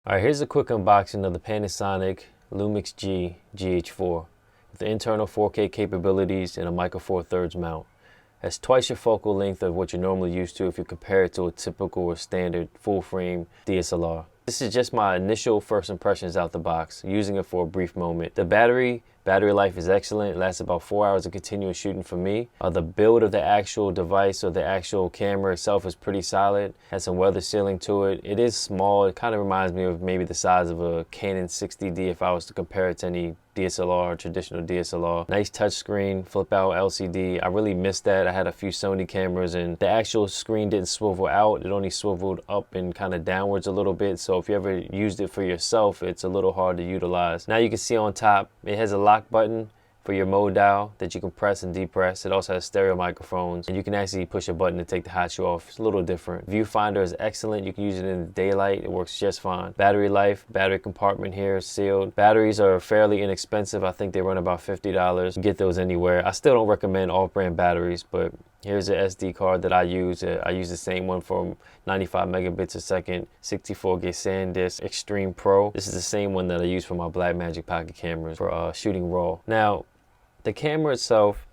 Alright, here's a quick unboxing of the Panasonic Lumix G GH4 with the internal 4K capabilities and a micro four thirds mount. That's twice your focal length of what you're normally used to if you compare it to a typical or standard full frame DSLR. This is just my initial first impressions out the box, using it for a brief moment. The battery life is excellent. It lasts about 4 hours of continuous shooting for me. The build of the actual device or the actual camera itself is pretty solid. Has some weather sealing to it. It is small. It kind of reminds me of maybe the size of a Canon 60D if I was to compare it to any DSLR, traditional DSLR. Nice touchscreen, flip out LCD. I really missed that. I had a few Sony cameras and the actual screen didn't swivel out. It only swiveled up and kind of downwards a little bit. So if you ever used it for yourself, it's a little hard to utilize. Now you can see on top, it has a lock button for your mode dial that you can press and depress. It also has stereo microphones and you can actually push a button to take the hot shoe off. It's a little different. Viewfinder is excellent. You can use it in the daylight. It works just fine. Battery life, battery compartment here is sealed. Batteries are fairly inexpensive. I think they run about $50. You can get those anywhere. I still don't recommend off-brand batteries, but here's an SD card that I use. I use the same one for 95 megabits a second, 64 gig SanDisk Extreme Pro. This is the same one that I use for my BlackMagic pocket cameras for shooting RAW. Now, the camera itself,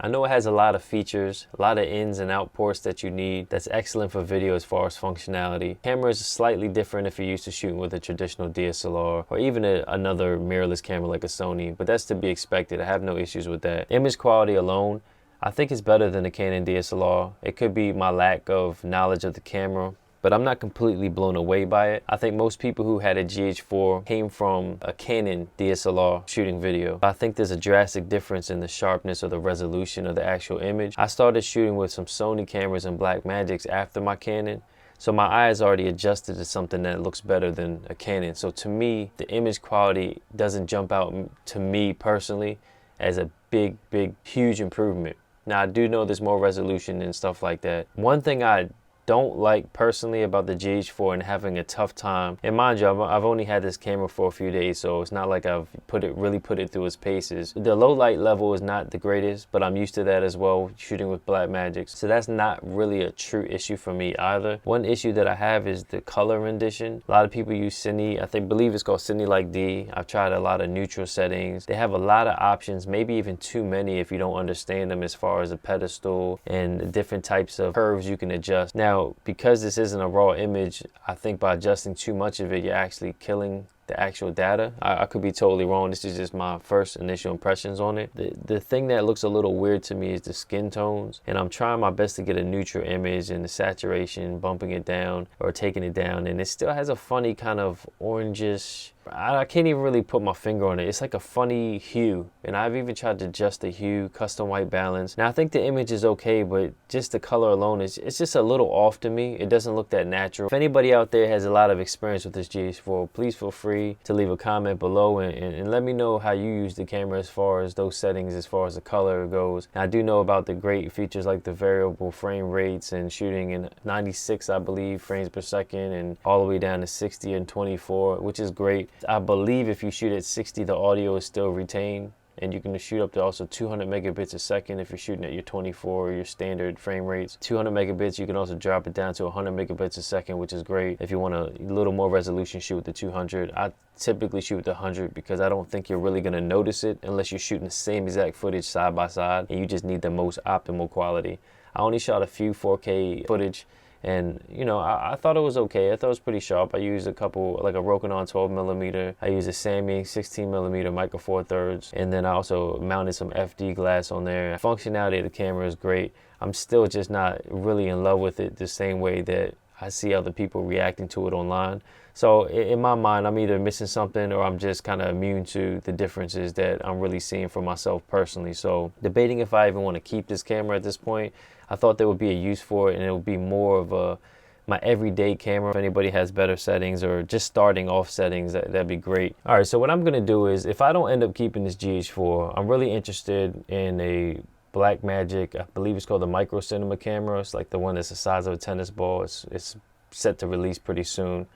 I know it has a lot of features, a lot of ins and out ports that you need. That's excellent for video as far as functionality. Camera is slightly different if you're used to shooting with a traditional DSLR or even another mirrorless camera like a Sony, but that's to be expected. I have no issues with that. Image quality alone, I think it's better than the Canon DSLR. It could be my lack of knowledge of the camera, but I'm not completely blown away by it. I think most people who had a GH4 came from a Canon DSLR shooting video. I think there's a drastic difference in the sharpness or the resolution of the actual image. I started shooting with some Sony cameras and Blackmagics after my Canon, so my eyes already adjusted to something that looks better than a Canon. So to me, the image quality doesn't jump out to me personally as a big, huge improvement. Now, I do know there's more resolution and stuff like that. One thing I don't like personally about the GH4 and having a tough time, and mind you, I've only had this camera for a few days, so it's not like I've really put it through its paces. The low light level is not the greatest, but I'm used to that as well, shooting with Blackmagic, so that's not really a true issue for me either. One issue that I have is the color rendition. A lot of people use Cine. I believe it's called Cine Like D. I've tried a lot of neutral settings. They have a lot of options, maybe even too many if you don't understand them, as far as a pedestal and the different types of curves you can adjust. Now, because this isn't a raw image, I think by adjusting too much of it, you're actually killing the actual data. I could be totally wrong. This is just my first initial impressions on it. The thing that looks a little weird to me is the skin tones, and I'm trying my best to get a neutral image and the saturation, bumping it down or taking it down, and it still has a funny kind of orangish, I can't even really put my finger on it. It's like a funny hue, and I've even tried to adjust the hue, custom white balance. Now I think the image is okay, but just the color alone it's just a little off to me. It doesn't look that natural. If anybody out there has a lot of experience with this GH4, please feel free to leave a comment below and let me know how you use the camera as far as those settings, as far as the color goes. Now, I do know about the great features like the variable frame rates and shooting in 96, I believe, frames per second, and all the way down to 60 and 24, which is great. I believe if you shoot at 60, the audio is still retained, and you can shoot up to also 200 megabits a second if you're shooting at your 24 or your standard frame rates. 200 megabits, you can also drop it down to 100 megabits a second, which is great if you want a little more resolution. Shoot with the 200. I typically shoot with the 100 because I don't think you're really going to notice it unless you're shooting the same exact footage side by side and you just need the most optimal quality. I only shot a few 4K footage, and you know, I thought it was okay. I thought it was pretty sharp. I used a couple, like a Rokinon 12mm. I used a Samyang 16mm micro four thirds, and then I also mounted some FD glass on there. Functionality of the camera is great. I'm still just not really in love with it the same way that I see other people reacting to it online. So in my mind, I'm either missing something or I'm just kind of immune to the differences that I'm really seeing for myself personally. So debating if I even want to keep this camera at this point. I thought there would be a use for it, and it would be more of my everyday camera. If anybody has better settings or just starting off settings, that'd be great. All right, so what I'm gonna do is, if I don't end up keeping this GH4, I'm really interested in a Blackmagic, I believe it's called the Micro Cinema Camera. It's like the one that's the size of a tennis ball. It's set to release pretty soon.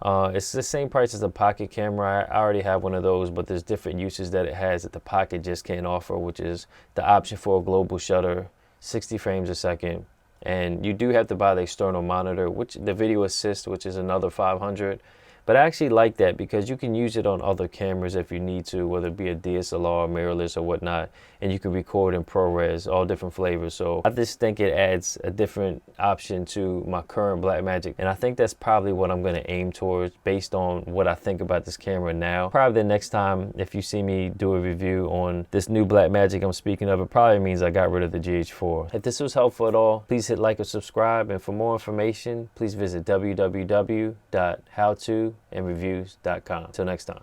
It's the same price as a pocket camera. I already have one of those, but there's different uses that it has that the pocket just can't offer, which is the option for a global shutter, 60 frames a second, and you do have to buy the external monitor, which the video assist, which is another $500. But I actually like that because you can use it on other cameras if you need to, whether it be a DSLR, mirrorless, or whatnot, and you can record in ProRes, all different flavors. So I just think it adds a different option to my current Blackmagic, and I think that's probably what I'm going to aim towards based on what I think about this camera now. Probably the next time if you see me do a review on this new Blackmagic I'm speaking of, it probably means I got rid of the GH4. If this was helpful at all, please hit like or subscribe, and for more information, please visit www.howtoandreviews.com. Till next time.